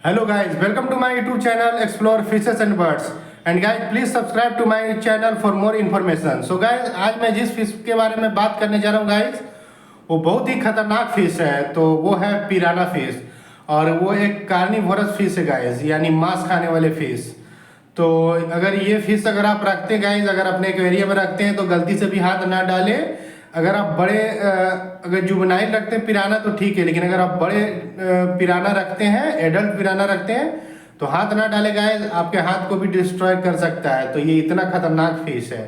Hello guys, welcome to my YouTube channel Explore Fishes and Birds. And guys, please subscribe to my channel for more information. So guys, आज मैं जिस fish के बारे में बात करने जा रहा हूँ गाइस, वो बहुत ही खतरनाक फिश है। तो वो है पिराना फिश, और वो एक कार्निवोरस फिश है गाइस, यानी मांस खाने वाले फिश। तो अगर ये फिश अगर आप रखते हैं गाइस, अगर अपने एक्वेरियम में रखते हैं तो गलती से भी हाथ ना डालें। अगर आप बड़े अगर जुवेनाइल रखते हैं पिराना तो ठीक है, लेकिन अगर आप बड़े पिराना रखते हैं, एडल्ट पिराना रखते हैं, तो हाथ ना डाले गाइस, आपके हाथ को भी डिस्ट्रॉय कर सकता है। तो ये इतना खतरनाक फिश है।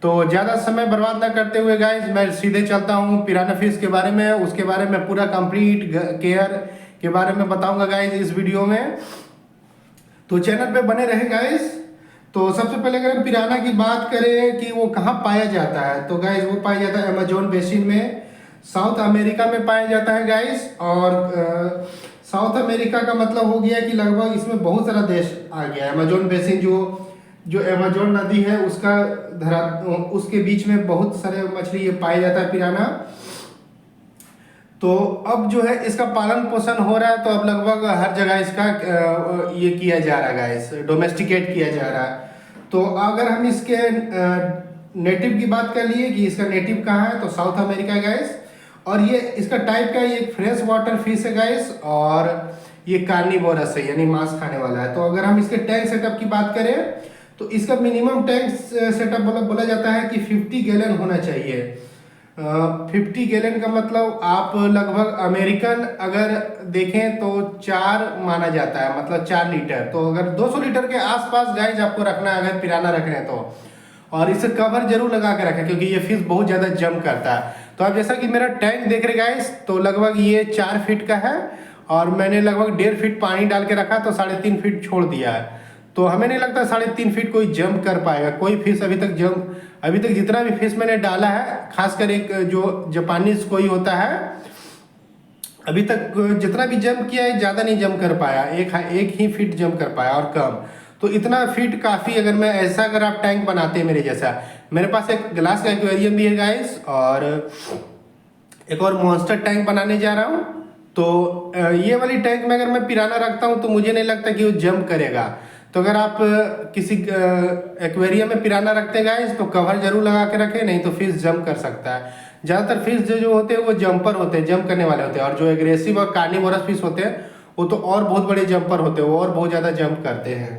तो ज़्यादा समय बर्बाद ना करते हुए गाइस, मैं सीधे चलता हूँ पिराना फिश के बारे में। उसके बारे में पूरा कंप्लीट केयर के बारे में बताऊंगा गाइस इस वीडियो में, तो चैनल पे बने रहे गाइस। तो सबसे पहले अगर हम पिराना की बात करें कि वो कहाँ पाया जाता है, तो गाइस वो पाया जाता है अमेजोन बेसिन में, साउथ अमेरिका में पाया जाता है गाइस। और साउथ अमेरिका का मतलब हो गया कि लगभग इसमें बहुत सारा देश आ गया है। अमेजोन बेसिन जो अमेजोन नदी है उसका उसके बीच में बहुत सारे मछली ये पाया जाता है पिराना। तो अब जो है इसका पालन पोषण हो रहा है, तो अब लगभग हर जगह इसका ये किया जा रहा है गाइस, डोमेस्टिकेट किया जा रहा है। तो अगर हम इसके नेटिव की बात कर लिए कि इसका नेटिव कहाँ है, तो साउथ अमेरिका गाइस। और ये इसका टाइप का ये फ्रेश वाटर फिश है गाइस, और ये कार्निवोरस है, यानी मांस खाने वाला है। तो अगर हम इसके टैंक सेटअप की बात करें तो इसका मिनिमम टैंक सेटअप बोला जाता है कि 50 गैलन होना चाहिए। 50 गैलन का मतलब आप लगभग अमेरिकन अगर देखें तो 4 माना जाता है, मतलब 4 लीटर। तो अगर 200 लीटर के आसपास गाइस आपको रखना है अगर पिराना रख रहे हैं तो। और इसे कवर जरूर लगा के रखें, क्योंकि ये फिश बहुत ज़्यादा जंप करता है। तो आप जैसा कि मेरा टैंक देख रहे गाइस, तो लगभग ये 4 फीट का है, और मैंने लगभग 1.5 फीट पानी डाल के रखा, तो 3.5 फीट छोड़ दिया है। तो हमें नहीं लगता 3.5 फीट कोई जंप कर पाएगा, कोई फिश अभी तक जितना भी फिश मैंने डाला है, खासकर एक जो जापानीज कोई होता है, अभी तक जितना भी जंप किया है ज़्यादा नहीं जंप कर पाया, एक ही फीट जंप कर पाया और कम। तो इतना फीट काफ़ी, अगर आप टैंक बनाते हैं मेरे जैसा। मेरे पास एक ग्लास का एक्वेरियम भी है गाइस, और एक और मॉन्स्टर टैंक बनाने जा रहा हूँ। तो ये वाली टैंक में अगर मैं पिराना रखता हूँ तो मुझे नहीं लगता कि वो जंप करेगा। तो अगर आप किसी एक्वेरियम में पिराना रखते हैं गाइस, तो कवर जरूर लगा के रखें, नहीं तो फिश जंप कर सकता है। ज़्यादातर फिश जो होते हैं वो जंपर होते हैं, जंप करने वाले होते हैं। और जो एग्रेसिव और कार्निवोरस फिश होते हैं वो तो और बहुत बड़े जंपर होते हैं, वो और बहुत ज़्यादा जंप करते हैं।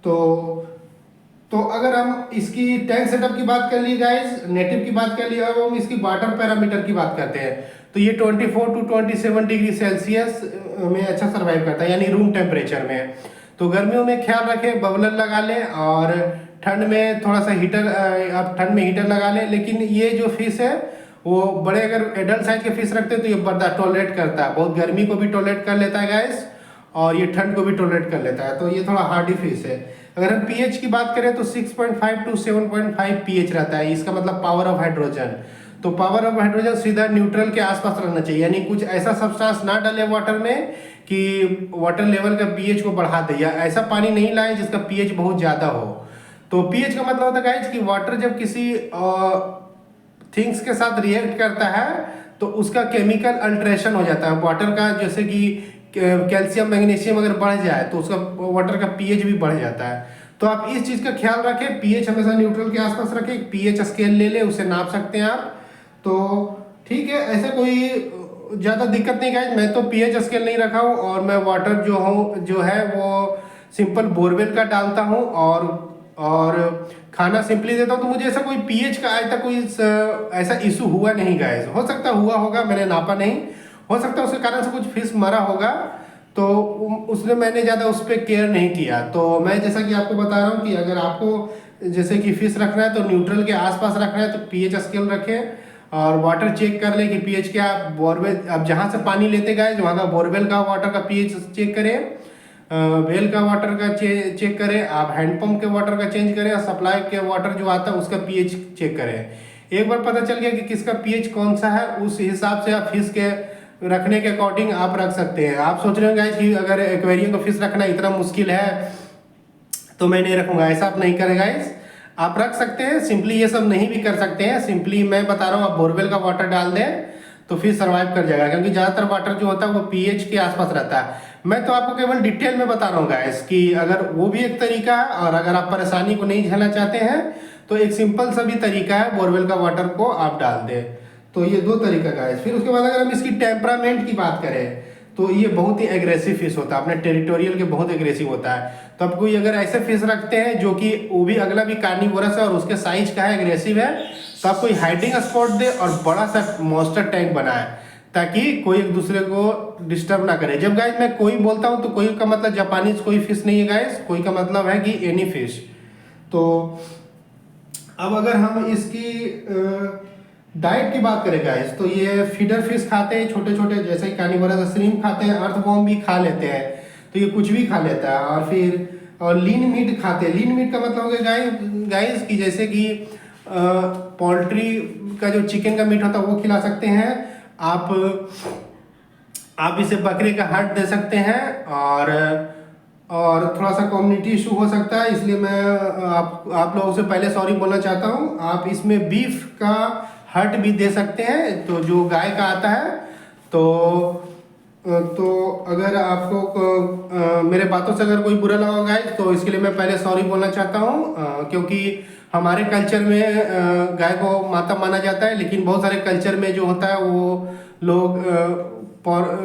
तो अगर हम इसकी टैंक सेटअप की बात कर लिए गाइस, नेटिव की बात कर लिए, अब हम इसकी वाटर पैरामीटर की बात करते हैं। तो ये 24 to 27 डिग्री सेल्सियस में अच्छा सर्वाइव करता है, यानी रूम टेम्परेचर में। तो गर्मियों में ख्याल रखें, बबलर लगा लें, और ठंड में थोड़ा सा हीटर, आप ठंड में हीटर लगा लें। लेकिन ये जो फिश है वो बड़े अगर एडल्ट साइज के फिश रखते हैं तो ये बर्दाश्त टॉलरेट करता है, बहुत गर्मी को भी टॉलरेट कर लेता है गाइस, और ये ठंड को भी टॉलरेट कर लेता है। तो ये थोड़ा हार्डी फिश है। अगर हम पीएच की बात करें तो 6.5 to 7.5 पीएच रहता है, इसका मतलब पावर ऑफ हाइड्रोजन। तो पावर ऑफ हाइड्रोजन सीधा न्यूट्रल के आसपास रहना चाहिए, यानी कुछ ऐसा सब्सटेंस ना डाले वाटर में कि वाटर लेवल का पीएच को बढ़ा दे, या ऐसा पानी नहीं लाए जिसका पीएच बहुत ज़्यादा हो। तो पीएच का मतलब होता है गाइस कि वाटर जब किसी थिंग्स के साथ रिएक्ट करता है तो उसका केमिकल अल्ट्रेशन हो जाता है वाटर का। जैसे कि कैल्शियम मैग्नीशियम अगर बढ़ जाए तो उसका वाटर का पीएच भी बढ़ जाता है। तो आप इस चीज़ का ख्याल रखें, पीएच हमेशा न्यूट्रल के आसपास रखें। पीएच स्केल ले ले, उसे नाप सकते हैं आप। तो ठीक है, ऐसा कोई ज़्यादा दिक्कत नहीं गाइस। मैं तो पीएच स्केल नहीं रखा हूँ, और मैं वाटर जो है वो सिंपल बोरवेल का डालता हूँ, और खाना सिंपली देता हूँ। तो मुझे ऐसा कोई पीएच का आज तक कोई ऐसा इशू हुआ नहीं गाइस। हो सकता हुआ होगा, मैंने नापा नहीं, हो सकता है उसके कारण से कुछ फिश मरा होगा, तो उसने मैंने ज़्यादा उस पर केयर नहीं किया। तो मैं जैसा कि आपको बता रहा हूँ कि अगर आपको जैसे कि फिश रखना है तो न्यूट्रल के आसपास रखना है, तो पीएच स्केल रखें, और वाटर चेक कर ले कि पीएच क्या। बोरवेल अब जहाँ से पानी लेते गए वहाँ का बोरवेल का वाटर का पीएच चेक करें, वेल का वाटर का चेक करें, आप हैंडपम्प के वाटर का चेंज करें, और सप्लाई के वाटर जो आता है उसका पीएच चेक करें। एक बार पता चल गया कि किसका पीएच कौन सा है, उस हिसाब से आप फिश के रखने के अकॉर्डिंग आप रख सकते हैं। आप सोच रहे हो गाइस कि अगर एक्वेरियम को फिश रखना इतना मुश्किल है तो मैं नहीं रखूंगा, ऐसा आप नहीं करें गाइस। आप रख सकते हैं, सिंपली ये सब नहीं भी कर सकते हैं। सिंपली मैं बता रहा हूँ, आप बोरवेल का वाटर डाल दें तो फिश सर्वाइव कर जाएगा, क्योंकि ज़्यादातर वाटर जो होता है वो पीएच के आसपास रहता है। मैं तो आपको केवल डिटेल में बता रहा हूँ गाइस कि अगर वो भी एक तरीका है, और अगर आप परेशानी को नहीं झेलना चाहते हैं तो एक सिंपल सा भी तरीका है, बोरवेल का वाटर को आप डाल दें। तो ये दो तरीका गाइस। फिर उसके बाद अगर हम इसकी टेम्परामेंट की बात करें तो ये बहुत ही एग्रेसिव फिश होता है, अपने टेरिटोरियल के बहुत एग्रेसिव होता है। तो आप कोई अगर ऐसे फिश रखते हैं जो कि वो भी अगला भी कार्निवोरस है और उसके साइज का है, एग्रेसिव है, तो आप कोई हाइडिंग स्पॉट दे और बड़ा सा मॉन्स्टर टैंक बनाए ताकि कोई एक दूसरे को डिस्टर्ब ना करे। जब गाइस मैं कोई बोलता हूँ तो कोई का मतलब जापानीज कोई फिश नहीं है गाइस, कोई का मतलब है कि एनी फिश। तो अब अगर हम इसकी डाइट की बात करें गाइस तो ये फीडर फिश खाते हैं छोटे छोटे, जैसे कार्निवोरस श्रिम्प खाते हैं, अर्थवॉर्म भी खा लेते हैं, तो ये कुछ भी खा लेता है। और फिर लीन मीट खाते हैं। लीन मीट का मतलब हो गया गाइस कि जैसे कि पोल्ट्री का जो चिकन का मीट होता है वो खिला सकते हैं आप इसे बकरे का हार्ट दे सकते हैं। और थोड़ा सा कम्युनिटी इशू हो सकता है, इसलिए मैं आप लोगों से पहले सॉरी बोलना चाहता हूँ। आप इसमें बीफ का हर्ट भी दे सकते हैं, तो जो गाय का आता है। तो अगर आपको मेरे बातों से अगर कोई बुरा लगा गाइस तो इसके लिए मैं पहले सॉरी बोलना चाहता हूँ, क्योंकि हमारे कल्चर में गाय को माता माना जाता है, लेकिन बहुत सारे कल्चर में जो होता है वो लोग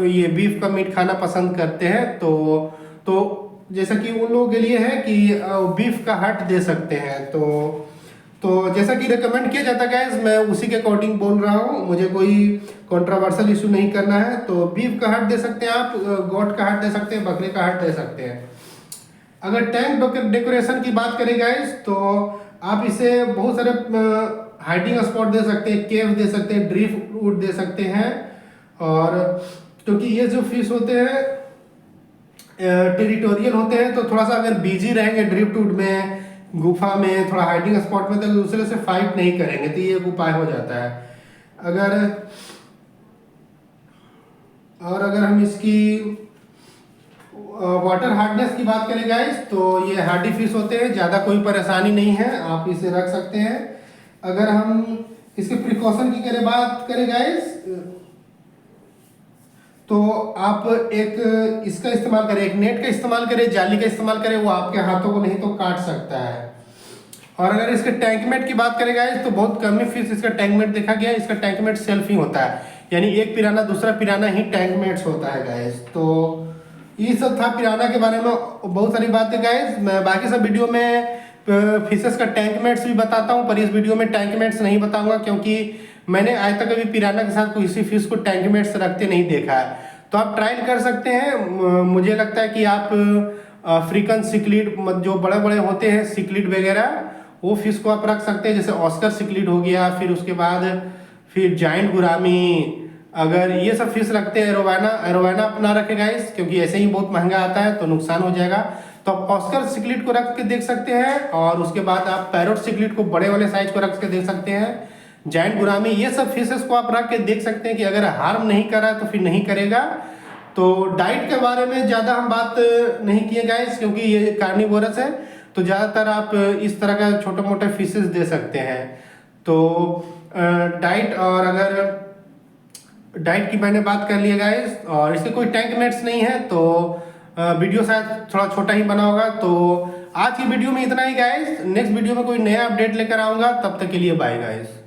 ये बीफ का मीट खाना पसंद करते हैं। तो जैसा कि उन लोगों के लिए है कि बीफ का हट दे सकते हैं। तो जैसा कि रिकमेंड किया जाता है गाइस, मैं उसी के अकॉर्डिंग बोल रहा हूँ, मुझे कोई कंट्रोवर्शियल इशू नहीं करना है। तो बीफ का हट दे सकते हैं आप, गोट का हट दे सकते हैं, बकरे का हट दे सकते हैं। अगर टैंक डेकोरेशन की बात करें गाइस तो आप इसे बहुत सारे हाइडिंग स्पॉट दे सकते हैं, केव दे सकते हैं, ड्रिफ्ट वुड दे सकते हैं। और क्योंकि ये जो फिश होते हैं टेरिटोरियल होते हैं, तो थोड़ा सा अगर बिजी रहेंगे ड्रिफ्ट वुड में, गुफा में, थोड़ा हाइडिंग स्पॉट में, तो दूसरे से फाइट नहीं करेंगे, तो ये एक उपाय हो जाता है। अगर हम इसकी वाटर हार्डनेस की बात करें गाइस तो ये हार्डी फिश होते हैं, ज़्यादा कोई परेशानी नहीं है, आप इसे रख सकते हैं। अगर हम इसके प्रिकॉशन की बात करें गाइस तो आप एक इसका इस्तेमाल करें, एक नेट का इस्तेमाल करें, जाली का इस्तेमाल करें, वो आपके हाथों को नहीं तो काट सकता है। और अगर इसके टैंकमेट की बात करें गाइस तो बहुत कम ही फिश इसका टैंकमेट देखा गया है, इसका टैंकमेट सेल्फ ही होता है, यानी एक पिराना दूसरा पिराना ही टैंकमेट्स होता है गाइस। तो ये सब था पिराना के बारे में, बहुत सारी बातें गाइस। मैं बाकी सब वीडियो में फिशेस का टैंकमेट्स भी बताता हूँ, पर इस वीडियो में टैंकमेट्स नहीं बताऊंगा, क्योंकि मैंने आज तक अभी पिराना के साथ किसी फिश को टैंकमेट्स रखते नहीं देखा है। तो आप ट्रायल कर सकते हैं। मुझे लगता है कि आप अफ्रीकन सिक्लिड जो बड़े बड़े होते हैं सिक्लिड वगैरह, वो फिश को आप रख सकते हैं, जैसे ऑस्कर सिक्लिड हो गया, फिर उसके बाद फिर जाइंट गुरामी। अगर ये सब फिश रखते हैं, एरोवाना अपना रखे गाइस, क्योंकि ऐसे ही बहुत महंगा आता है तो नुकसान हो जाएगा। तो आप ऑस्कर सिक्लिड को रख के देख सकते हैं, और उसके बाद आप पैरोट सिक्लिड को बड़े वाले साइज को रख के देख सकते हैं, जाइंट गुरामी, ये सब फिशेस को आप रख के देख सकते हैं कि अगर हार्म नहीं कर रहा है तो फिर नहीं करेगा। तो डाइट के बारे में ज़्यादा हम बात नहीं किए गाइस, क्योंकि ये कार्निवोरस है, तो ज़्यादातर आप इस तरह का छोटे मोटे फिशेस दे सकते हैं। तो डाइट, और अगर डाइट की मैंने बात कर ली है गाइस, और इसके कोई टैंक मेट्स नहीं है, तो वीडियो शायद थोड़ा छोटा ही बना होगा। तो आज की वीडियो में इतना ही गाइस, नेक्स्ट वीडियो में कोई नया अपडेट लेकर आऊँगा, तब तक के लिए बाय गाइस।